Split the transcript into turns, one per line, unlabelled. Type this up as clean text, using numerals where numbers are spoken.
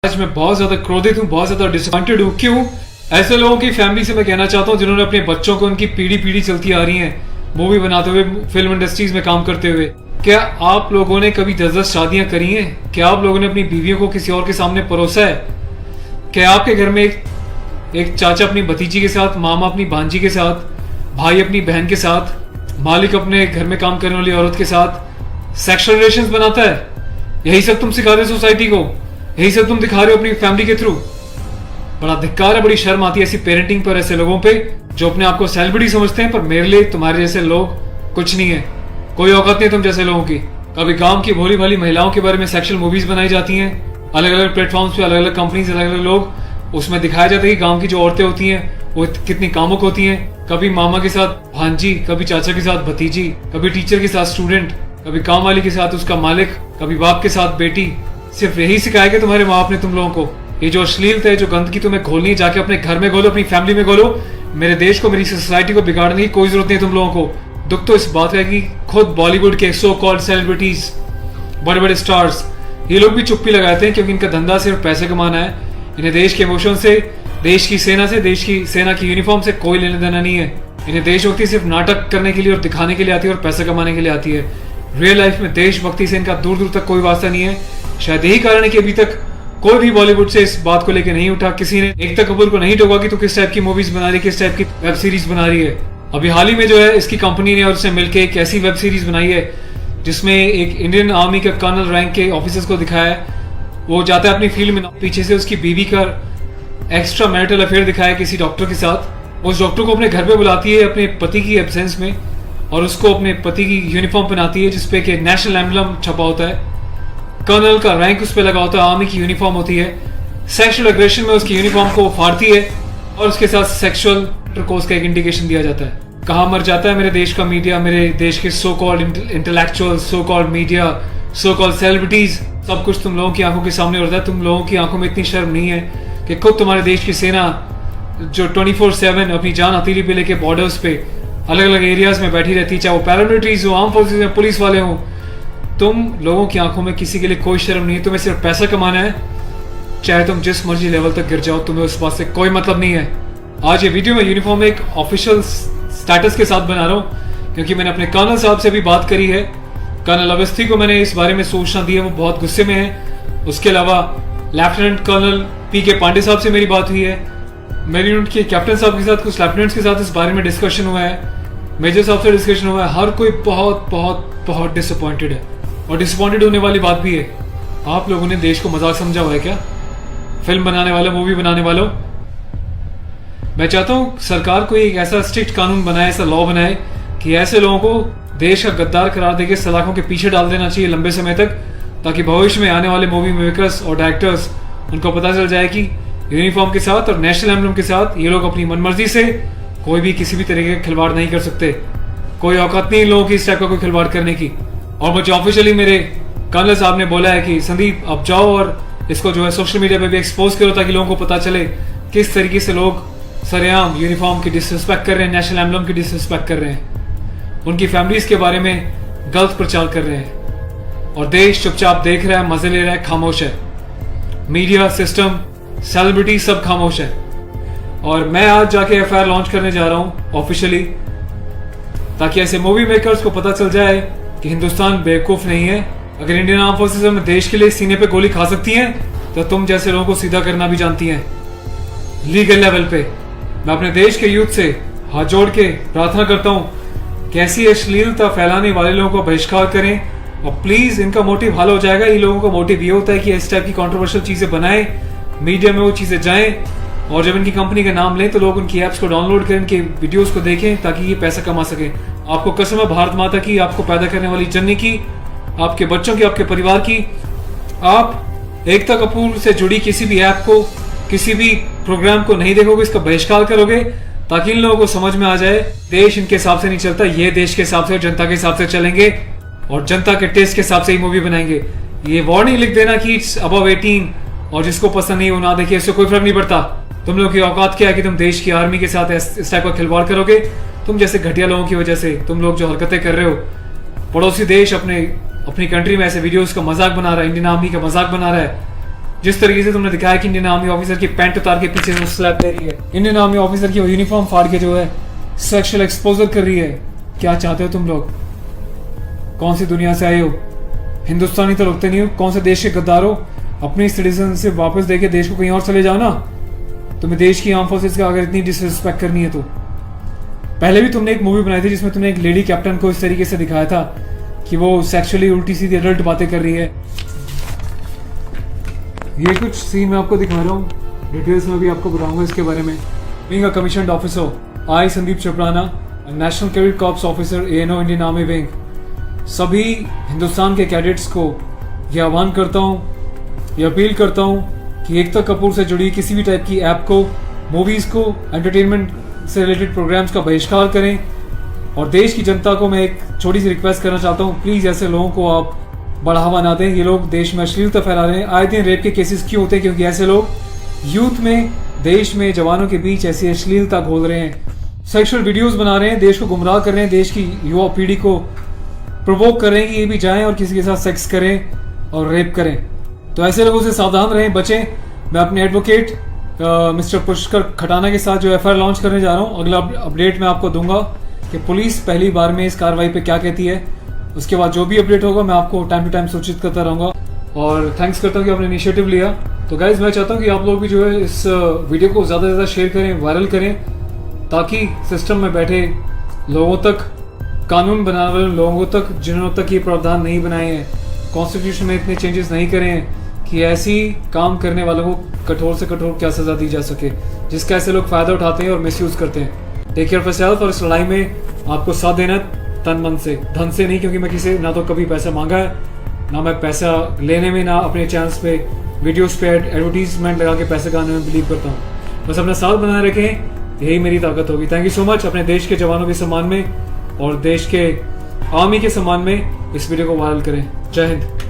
आज मैं बहुत ज्यादा क्रोधित हूँ, बहुत ज्यादा डिसअपॉइंटेड हूँ। क्यों? ऐसे लोगों की फैमिली से मैं कहना चाहता हूँ जिन्होंने अपने बच्चों को उनकी पीढ़ी पीढ़ी चलती आ रही है मूवी बनाते हुए, फिल्म इंडस्ट्रीज में काम करते हुए। क्या आप लोगों ने कभी 10-10 शादियां करी हैं? क्या आप लोगों ने अपनी बीवियों को किसी और के सामने परोसा है? क्या आपके घर में एक चाचा अपनी भतीजी के साथ, मामा अपनी भांजी के साथ, भाई अपनी बहन के साथ, मालिक अपने घर में काम करने वाली औरत के साथ सेक्सुअल रिलेशंस बनाता है? यही सब तुम सिखा रहे हो सोसाइटी को? यही सब तुम दिखा रहे हो अपनी फैमिली के थ्रू? बड़ा धिक्कार है, बड़ी शर्म आती है ऐसी पेरेंटिंग पर, ऐसे लोगों पे जो अपने आप को सेलिब्रिटी समझते हैं। पर मेरे लिए तुम्हारे जैसे लोग कुछ नहीं है, कोई औकात नहीं तुम जैसे लोगों की। कभी गांव की भोली भाली महिलाओं के बारे में सेक्सुअल मूवीज बनाई जाती हैं, अलग अलग प्लेटफॉर्म्स पे, अलग अलग कंपनीज, अलग अलग लोग, उसमें दिखाया जाता है कि गांव की जो औरतें होती हैं वो कितनी कामुक होती हैं। कभी मामा के साथ भांजी, कभी चाचा के साथ भतीजी, कभी टीचर के साथ स्टूडेंट, कभी काम वाली के साथ उसका मालिक, कभी बाप के साथ बेटी। सिर्फ यही सिखाया कि तुम्हारे माँ बाप ने तुम लोगों को? ये जो अश्लीलता है, जो गंदगी तुम्हें खोलनी है, जाके अपने घर में खोलो, अपनी फैमिली में खोलो। मेरे देश को, मेरी सोसाइटी को बिगाड़ने की कोई जरूरत नहीं है तुम लोगों को। दुख तो इस बात का है कि खुद बॉलीवुड के सो कॉल्ड सेलिब्रिटीज, बड़े बड़े स्टार्स, ये लोग भी चुप्पी लगाते हैं क्योंकि इनका धंधा सिर्फ पैसे कमाना है। इन्हें देश के इमोशन से, देश की सेना से, देश की सेना की यूनिफॉर्म से कोई लेना देना नहीं है। इन्हें देशभक्ति सिर्फ नाटक करने के लिए और दिखाने के लिए आती है और पैसा कमाने के लिए आती है। रियल लाइफ में देशभक्ति से इनका दूर दूर तक कोई वास्ता नहीं है। शायद यही कारण है कि अभी तक कोई भी बॉलीवुड से इस बात को लेकर नहीं उठा, किसी ने एकता कपूर को नहीं टोका कि तू किस टाइप की मूवीज बना रही है, किस टाइप की वेब सीरीज बना रही है। अभी हाल ही में जो है इसकी कंपनी ने और उसने मिलकर एक ऐसी वेब सीरीज बनाई है जिसमें एक इंडियन आर्मी के कर्नल रैंक के ऑफिसर्स को दिखाया है। वो जाता है अपनी फील्ड में, पीछे से उसकी बीवी का एक्स्ट्रा मैरिटल अफेयर दिखाया है किसी डॉक्टर के साथ। उस डॉक्टर को अपने घर पे बुलाती है अपने पति की एब्सेंस में और उसको अपने पति की यूनिफॉर्म पहनाती है जिसपे कि नेशनल एम्बलम छपा होता है, कर्नल का रैंक उस पर लगा होता है, आर्मी की यूनिफॉर्म होती है। सेक्सुअल एग्रेशन में उसकी यूनिफॉर्म को फाड़ती है और उसके साथ सेक्सुअल इंटरकोर्स का एक इंडिकेशन दिया जाता है। कहाँ मर जाता है मेरे देश का मीडिया, मेरे देश के so called intellectual, so called media, so called celebrities. सब कुछ तुम लोगों की आंखों के सामने होता है। तुम लोगों की आंखों में इतनी शर्म नहीं है कि खुद तुम्हारे देश की सेना जो 24/7 अपनी जान हथेली पे लेके बॉर्डर्स पे अलग अलग एरियाज में बैठी रहती है, चाहे वो पैरामिलिट्रीज हो, आर्म फोर्सेज में पुलिस वाले हों, तुम लोगों की आंखों में किसी के लिए कोई शर्म नहीं है। तुम्हें सिर्फ पैसा कमाना है, चाहे तुम जिस मर्जी लेवल तक गिर जाओ, तुम्हें उस बात से कोई मतलब नहीं है। आज ये वीडियो मैं यूनिफॉर्म एक ऑफिशियल स्टेटस के साथ बना रहा हूँ क्योंकि मैंने अपने कर्नल साहब से भी बात करी है। कर्नल अवस्थी को मैंने इस बारे में सूचना दी है, वो बहुत गुस्से में है। उसके अलावा लेफ्टिनेंट कर्नल पी.के. पांडे साहब से मेरी बात हुई है। मेरी यूनिट के कैप्टन साहब के साथ, कुछ लेफ्टिनेंट्स के साथ इस बारे में डिस्कशन हुआ है, मेजर साहब से डिस्कशन हुआ है। हर कोई बहुत बहुत बहुत डिसअपॉइंटेड है और डिसअपॉइंटेड होने वाली बात भी है। आप लोगों ने देश को मजाक समझा हुआ है क्या? फिल्म बनाने वालों, मूवी बनाने वालों, मैं चाहता हूँ सरकार को एक ऐसा स्ट्रिक्ट कानून बनाए, ऐसा लॉ बनाए कि ऐसे लोगों को देश का गद्दार करार देके सलाखों के पीछे डाल देना चाहिए लंबे समय तक, ताकि भविष्य में आने वाले मूवी मेकर्स और डायरेक्टर्स उनको पता चल जाए कि यूनिफॉर्म के साथ और नेशनल एम्बलम के साथ ये लोग अपनी मनमर्जी से कोई भी किसी भी तरीके का खिलवाड़ नहीं कर सकते। कोई औकात नहीं इन लोगों की इस टाइप का कोई खिलवाड़ करने की। और मुझे ऑफिशियली मेरे कर्नल साहब ने बोला है कि संदीप अब जाओ और इसको जो है सोशल मीडिया पे भी एक्सपोज करो ताकि लोगों को पता चले किस तरीके से लोग सरेआम यूनिफॉर्म की डिसरिस्पेक्ट कर रहे हैं, नेशनल एम्बलम की डिसरिस्पेक्ट कर रहे हैं, उनकी फैमिलीज के बारे में गलत प्रचार कर रहे हैं और देश चुपचाप देख रहा है, मजे ले रहा है, खामोश है। मीडिया, सिस्टम, सेलिब्रिटी सब खामोश है। और मैं आज जाके एफआईआर लॉन्च करने जा रहा हूं ऑफिशियली, ताकि ऐसे मूवी मेकर्स को पता चल जाए कि हिंदुस्तान बेवकूफ नहीं है। अगर इंडियन आर्म फोर्सेस में देश के लिए सीने पे गोली खा सकती हैं तो तुम जैसे लोगों को सीधा करना भी जानती हैं लीगल लेवल पे। मैं अपने देश के यूथ से हाथ जोड़ के प्रार्थना करता हूँ कि ऐसी अश्लीलता फैलाने वाले लोगों को बहिष्कार करें और प्लीज इनका मोटिव हल हो जाएगा। इन लोगों का मोटिव ये होता है कि इस टाइप की कंट्रोवर्शियल चीजें बनाएं, मीडिया में वो चीजें जाएं और जब इनकी कंपनी का नाम लें तो लोग उनकी ऐप्स को डाउनलोड करें, इनके वीडियोस को देखें ताकि ये पैसा कमा सकें। आपको कसम है भारत माता की, आपको पैदा करने वाली जननी की, आपके बच्चों की, आपके परिवार की, आप एकता कपूर से जुड़ी किसी भी ऐप को, किसी भी प्रोग्राम को नहीं देखोगे, इसका बहिष्कार करोगे ताकि इन लोगों को समझ में आ जाए देश इनके हिसाब से नहीं चलता, ये देश के हिसाब से और जनता के हिसाब से चलेंगे और जनता के टेस्ट के हिसाब से ही मूवी बनाएंगे। ये वार्निंग लिख देना कि इट्स अबव 18 और जिसको पसंद नहीं वो ना देखिए, इससे कोई फर्क नहीं पड़ता। तुम लोग की औकात क्या है कि तुम देश की आर्मी के साथ इस टाइप का खिलवाड़ करोगे? तुम जैसे घटिया लोगों की वजह से तुम लोग जो हरकतें कर रहे हो, पड़ोसी देश अपनी कंट्री में ऐसे वीडियोस का मजाक बना रहा है, इंडियन आर्मी का मजाक बना रहा है, जिस तरीके से तुमने दिखाया कि इंडियन आर्मी ऑफिसर की पैंट उतार के पीछे से स्लैप दे रही है, इंडियन आर्मी ऑफिसर की यूनिफॉर्म फाड़ के जो है सेक्सुअल एक्सपोजर कर रही है, क्या चाहते हो तुम लोग? कौन सी दुनिया से आए हो? हिंदुस्तानी तो लगते नहीं हो, कौन से देश के गद्दार हो? अपनी सिटीजन से वापस देके देश को कहीं और चले जाओ ना। तुम्हें देश की आर्म फोर्सेस का अगर इतनी डिसरिस्पेक्ट करनी है तो। पहले भी तुमने एक मूवी बनाई थी जिसमें तुमने एक लेडी कैप्टन को इस तरीके से दिखाया था कि वो सेक्सुअली उल्टी सीधी एडल्ट बातें कर रही है। ये कुछ सीन मैं आपको दिखा रहा हूँ, डिटेल्स में भी आपको बताऊंगा इसके बारे में। Being a commissioned officer, I Sandeep चपराना, national cadet corps officer ANO Indian army wing, सभी हिंदुस्तान के कैडेट्स को ये आह्वान करता हूँ, ये अपील करता हूँ कि एकता कपूर से जुड़ी किसी भी टाइप की ऐप को, मूवीज़ को, एंटरटेनमेंट से रिलेटेड प्रोग्राम्स का बहिष्कार करें। और देश की जनता को मैं एक छोटी सी रिक्वेस्ट करना चाहता हूँ, प्लीज़ ऐसे लोगों को आप बढ़ावा ना दें। ये लोग देश में अश्लीलता फैला रहे हैं। आए दिन रेप के केसेस क्यों होते हैं? क्योंकि ऐसे लोग यूथ में, देश में, जवानों के बीच ऐसी अश्लीलता घोल रहे हैं, सेक्सुअल वीडियोस बना रहे हैं, देश को गुमराह कर रहे हैं, देश की युवा पीढ़ी को प्रोवोक कर रहे हैं कि ये भी जाएं और किसी के साथ सेक्स करें और रेप करें। तो ऐसे लोगों से सावधान रहें, बचें। मैं अपने एडवोकेट मिस्टर पुष्कर खटाना के साथ जो एफआईआर लॉन्च करने जा रहा हूँ, अगला अपडेट मैं आपको दूंगा कि पुलिस पहली बार में इस कार्रवाई पे क्या कहती है। उसके बाद जो भी अपडेट होगा मैं आपको टाइम टू टाइम सूचित करता रहूँगा। और थैंक्स करता हूँ कि आपने इनिशिएटिव लिया। तो गाइज मैं चाहता हूँ कि आप लोग भी जो है इस वीडियो को ज़्यादा से ज़्यादा शेयर करें, वायरल करें, ताकि सिस्टम में बैठे लोगों तक, कानून बनाने वाले लोगों तक, जिन्होंने तक ये प्रावधान नहीं बनाए हैं, कॉन्स्टिट्यूशन में इतने चेंजेस नहीं करे हैं कि ऐसी काम करने वालों को कठोर से कठोर क्या सज़ा दी जा सके, जिसका ऐसे लोग फ़ायदा उठाते हैं और मिसयूज़ करते हैं। Take care of yourself. और इस लड़ाई में आपको साथ देना तन मन से, धन से नहीं, क्योंकि मैं किसी ना तो कभी पैसा मांगा है, ना मैं पैसा लेने में, ना अपने चैनल्स पे वीडियोस पे एडवर्टीजमेंट लगा के पैसे कमाने में बिलीव करता हूँ। बस अपना साथ बनाए रखें, यही मेरी ताकत होगी। Thank you so much. अपने देश के जवानों के सम्मान में और देश के आर्मी के सम्मान में इस वीडियो को वायरल करें। जय हिंद।